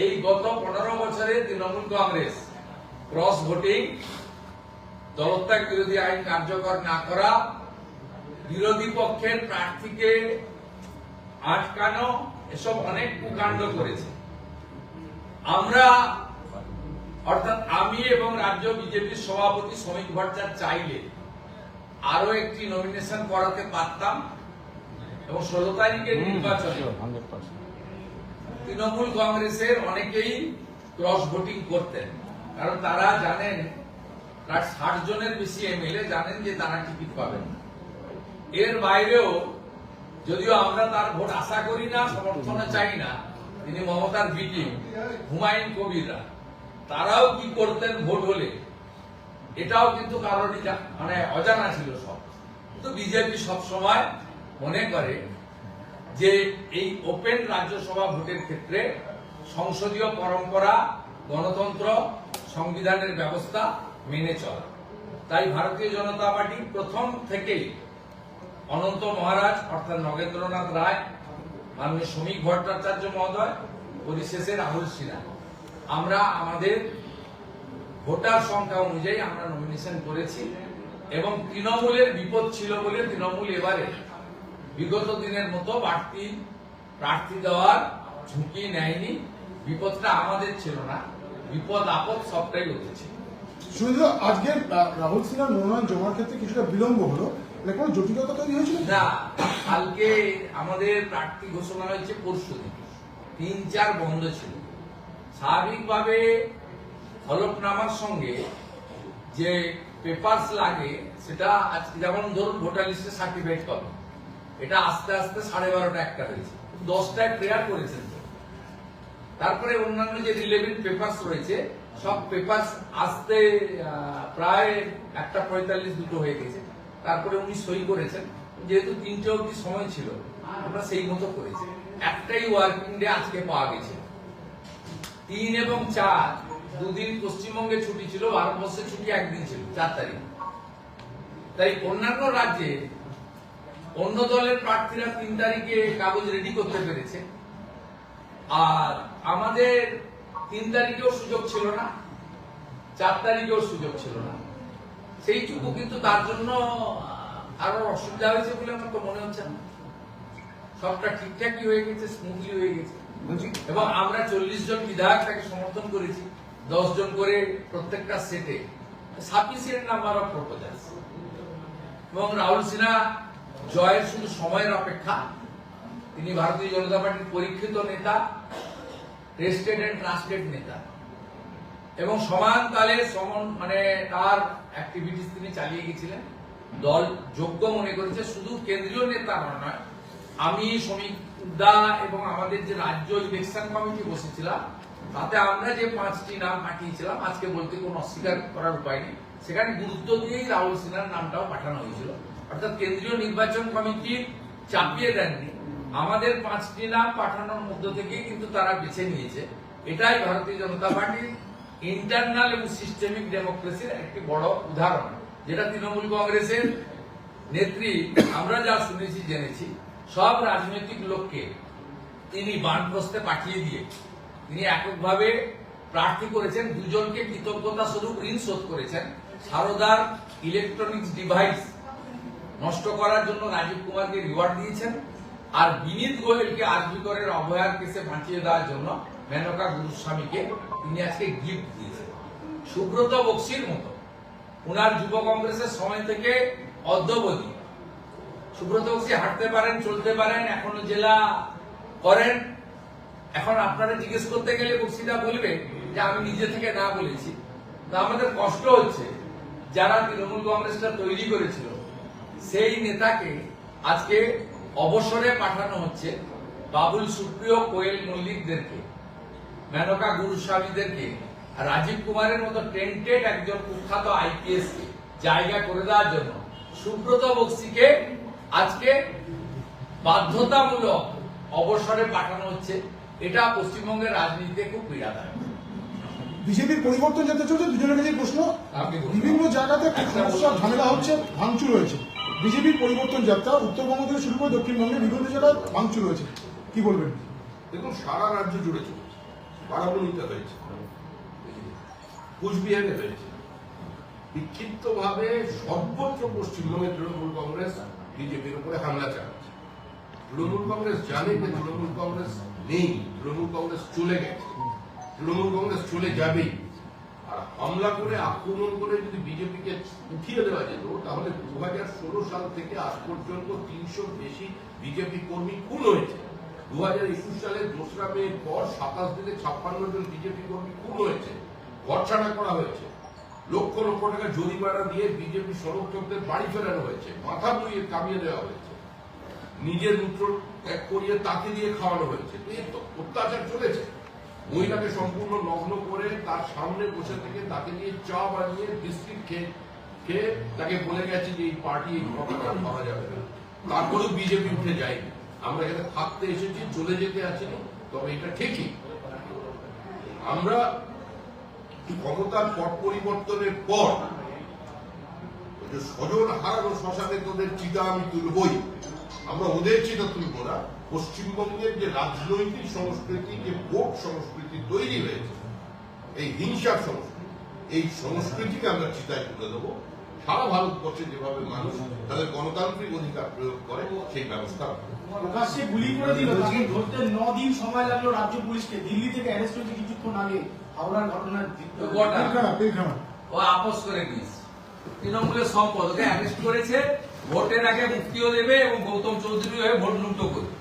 এই গত 15 বছরে তৃণমূল কংগ্রেস ক্রস ভোটিং, দলত্যাগ বিরোধী আইন কার্যকর না করা, বিরোধী পক্ষের প্রার্থীকে আটকানো, এসব অনেক কুকাণ্ড করেছে। আমরা অর্থাৎ আমি এবং রাজ্য বিজেপির সভাপতি শ্রমিক ভট্টাচার্য চাইলে আরো একটি নমিনেশন করাতে পারতাম এবং 16 তারিখের নির্বাচনে তৃণমূল কংগ্রেসের অনেকেই ক্রস ভোটিং করতেন, কারণ তারা জানেন প্রায় 60 জনের বেশি এমএলএ জানেন যে তারা টিকিট পাবেন। এর বাইরেও যদিও আমরা তার ভোট আশা করি না, সমর্থনে চাই না, তিনি মমতার বিটি হুমায়ুন কবিররা তারাও কি করতেন ভোট হলে, এটাও কিন্তু কারোরই মানে অজানা ছিল সব। কিন্তু বিজেপি সবসময় মনে করে যে এই ওপেন রাজ্যসভা ভোটের ক্ষেত্রে সংসদীয় পরম্পরা, গণতন্ত্র, সংবিধানের ব্যবস্থা মেনে চলা। তাই ভারতীয় জনতা পার্টি প্রথম থেকেই অনন্ত মহারাজ অর্থাৎ নগেন্দ্রনাথ রায়, মাননীয় শ্রমিক ভট্টাচার্য মহোদয়, পরিশেষে রাহুল সিনহা, আমরা আমাদের ভোটার সংখ্যা অনুযায়ী আমরা নমিনেশন করেছি এবং তৃণমূলের বিপদ ছিল বলে তৃণমূল এবারে বিগত দিনের মতো বাড়তি প্রার্থী দেওয়ার ঝুঁকি নেয়নি। বিপদটা আমাদের ছিল না, বিপদ আপদ সবটাই হয়েছে। শুধু আজকে রাহুল সিনহার মনোনয়ন জমার ক্ষেত্রে কিছুটা বিলম্ব হলো, কোনো জটিলতা তৈরি হয়েছিল না? কালকে আমাদের প্রার্থী ঘোষণা হয়েছে পরশুদিন, 3-4 বন্ধ ছিল। স্বাভাবিকভাবে হলফনামার সঙ্গে যে পেপারস লাগে সেটা আজকে যেমন ধরুন ভোটার লিস্টে সার্টিফিকেট পাবে, এটা আস্তে আস্তে 12:30টা 1টা হয়েছে, 10টায় প্রেয়ার করেছেন। তারপরে অন্যান্য যে রিলেভেন্ট পেপারস রয়েছে সব পেপারস আসতে প্রায় 1:45 2টো হয়ে গেছে। তারপরে উনি সই করেছেন, যেহেতু 3টে অবধি সময় ছিল আমরা সেই মতো করেছি। একটাই ওয়ার্কিং ডে আজকে পাওয়া গেছে। 3 এবং 4 দুদিন পশ্চিমবঙ্গে ছুটি ছিল, ভারতবর্ষের ছুটি একদিন ছিল, 4 তারিখ। তাই অন্যান্য রাজ্যে অন্য দলের প্রার্থীরা 3 তারিখে কাগজ রেডি করতে পেরেছে, আর আমাদের 3 তারিখেও সুযোগ ছিল না, 4 তারিখেও সুযোগ ছিল না। সেইটুকু কিন্তু তার জন্য আরো অসুবিধা হয়েছে বলে আমার তো মনে হচ্ছে না। সবটা ঠিকঠাকই হয়ে গেছে, স্মুথলি হয়ে গেছে এবং আমরা 40 জন বিধায়ক তাকে সমর্থন করেছি, 10 জন করে প্রত্যেকটা সেটে, সাফিসিয়েন্ট নাম্বার অফ প্রপোজালস। এবং রাহুল সিনহা জয়ের শুধু সময়ের অপেক্ষা। তিনি ভারতীয় জনতা পার্টির পরীক্ষিত নেতা, টেস্টেড এন্ড ট্রাস্টেড নেতা এবং সমান তালে মানে তার অ্যাক্টিভিটিস তিনি চালিয়ে গেছিলেন। দল যোগ্য মনে করেছে, শুধু কেন্দ্রীয় নেতা নয়, আমি শ্রমিক দা এবং আমাদের যে রাজ্য ইলেকশন কমিটি বসেছিলাম তাতে আমরা যে 5টি নাম পাঠিয়েছিলাম, আজকে বলতে কোনো অস্বীকার করার উপায় নেই, সেখানে গুরুত্ব দিয়েই রাহুল সিনহার নামটাও পাঠানো হয়েছিল। অর্থাৎ কেন্দ্রীয় নির্বাচন কমিটি চাপিয়ে দেননি, আমাদের 5টি নাম পাঠানোর মধ্য থেকেই কিন্তু তারা বেছে নিয়েছে। এটাই ভারতীয় জনতা পার্টির ইন্টারনাল এবং সিস্টেমিক ডেমোক্রেসির একটি বড় উদাহরণ, যেটা তৃণমূল কংগ্রেসের নেত্রী আমরা যা শুনেছি জেনেছি, সব রাজনৈতিক লোককে তিনি বানপ্রস্থে পাঠিয়ে দিয়ে তিনি এককভাবে প্রার্থী করেছেন। 2 জনকে কৃতজ্ঞতা স্বরূপ ঋণ শোধ করেছেন। সারদার ইলেকট্রনিক্স ডিভাইস নষ্ট করার জন্য রাজীব কুমারকে রিওয়ার্ড দিয়েছেন, আর বিনীত গোয়েলকে আরজি করের অভয়ার কেসে বাঁচিয়ে দেওয়ার জন্য মেনকা গুরুস্বামীকে তিনি আজকে গিফট দিয়েছেন। সুব্রত বক্সির মতো উনার যুব কংগ্রেসের সময় থেকে অদ্যাবধি সুব্রত বক্সি হাঁটতে পারেন, চলতে পারেন, এখনো জেলা করেন। এখন আপনারা জিজ্ঞেস করতে গেলে বক্সিদা বলবে যে আমি নিজে থেকে না বলেছি। তা আমাদের কষ্ট হচ্ছে, যারা তৃণমূল কংগ্রেসটা তৈরি করেছিল সেই নেতাকে আজকে অবসরে পাঠানো হচ্ছে। বাবুল সুপ্রিয়, কোয়েল মল্লিকদেরকে, মেনকা গুরুস্বামীদেরকে, রাজীব কুমারের মতো টেন্টেড একজন কুখ্যাত আইপিএস জায়গা করে দেওয়ার জন্য সুব্রত বক্সিকে আজকে বাধ্যতামূলক অবসরে পাঠানো হচ্ছে। এটা পশ্চিমবঙ্গের রাজনীতিতে খুব পীড়াদায়ক। বিজেপির পরিবর্তন যাতে চলছে, দুজনের কাছে প্রশ্ন, বিভিন্ন জায়গাতে সমস্যা ঝামেলা হচ্ছে, ভাঙচুর হয়েছে। বিজেপির পরিবর্তন যাত্রা উত্তরবঙ্গ থেকে শুরু করে দক্ষিণবঙ্গের বিভিন্ন জায়গায় ভাঙচুর হয়েছে, কি বলবেন? দেখুন, সারা রাজ্য জুড়ে চলছে, বারাবণীতে হয়েছে, কুচবিহারে হয়েছে। বিক্ষিপ্ত ভাবে সর্বত্র পশ্চিমবঙ্গে তৃণমূল কংগ্রেস বিজেপির উপরে হামলা চালাচ্ছে। তৃণমূল কংগ্রেস জানে যে তৃণমূল কংগ্রেস নেই, তৃণমূল কংগ্রেস চলে গেছে, তৃণমূল কংগ্রেস চলে যাবেই। আর হামলা করে আক্রমণ করে যদি বিজেপিকে উঠিয়ে দেওয়া যেত, তাহলে 2016 সাল থেকে আজ পর্যন্ত 300 বেশি বিজেপি কর্মী খুন হয়েছে। 2021 সালে 2রা মের পর 27 দিনে 56 জন বিজেপি কর্মী খুন হয়েছে, ঘরছাড়া করা হয়েছে, লক্ষ লক্ষ টাকা জরিমানা দিয়ে বিজেপি সমর্থকদের বাড়ি ফেরানো হয়েছে, মাথা বুলিয়ে কামিয়ে দেওয়া হয়েছে, নিজের মূত্র ত্যাগ করিয়ে তাকে দিয়ে খাওয়ানো হয়েছে। তো এই তো অত্যাচার চলেছে। মহিলাকে সম্পূর্ণ নগ্ন করে তার সামনে বসে থেকে তাকে দিয়ে চা বানিয়ে বিস্কিট খেয়ে তাকে বলে গেছে যে এই পার্টি এই ক্ষমতা পাওয়া যাবে না। তারপরেও বিজেপি উঠে যায়নি। আমরা এখানে থাকতে এসেছি, চলে যেতে আসিনি। তবে এটা ঠিকই, আমরা ক্ষমতার পট পরিবর্তনের পর স্বজন হারানো শ্মশানে তোদের চিতা আমি তুলবই। আমরা ওদের চিতা তুলব না। পশ্চিমবঙ্গের যে রাজনৈতিক সংস্কৃতি, যে ভোট সংস্কৃতি তৈরি হয়েছে, এই হিংসার সংস্কৃতি, এই সংস্কৃতিকে আমরা চিতায় তুলে দেবো। সারা ভারতবর্ষে যেভাবে মানুষ তাদের গণতান্ত্রিক অধিকার প্রয়োগ করে, সেই ব্যবস্থা প্রকাশ্যে গুলি করে দিল, তাকে ধরতে 9 দিন সময় লাগলো রাজ্য পুলিশকে। দিল্লি থেকে অ্যারেস্ট হয়েছে কিছুক্ষণ আগে। হাওড়ার ঘটনার পিলখানা ও আপোষ করে নিয়েছে। তৃণমূলের সম্পদ ওকে অ্যারেস্ট করেছে, ভোটের আগে মুক্তিও দেবে এবং গৌতম চৌধুরী হয়ে ভোট লুণ্ঠ করবে।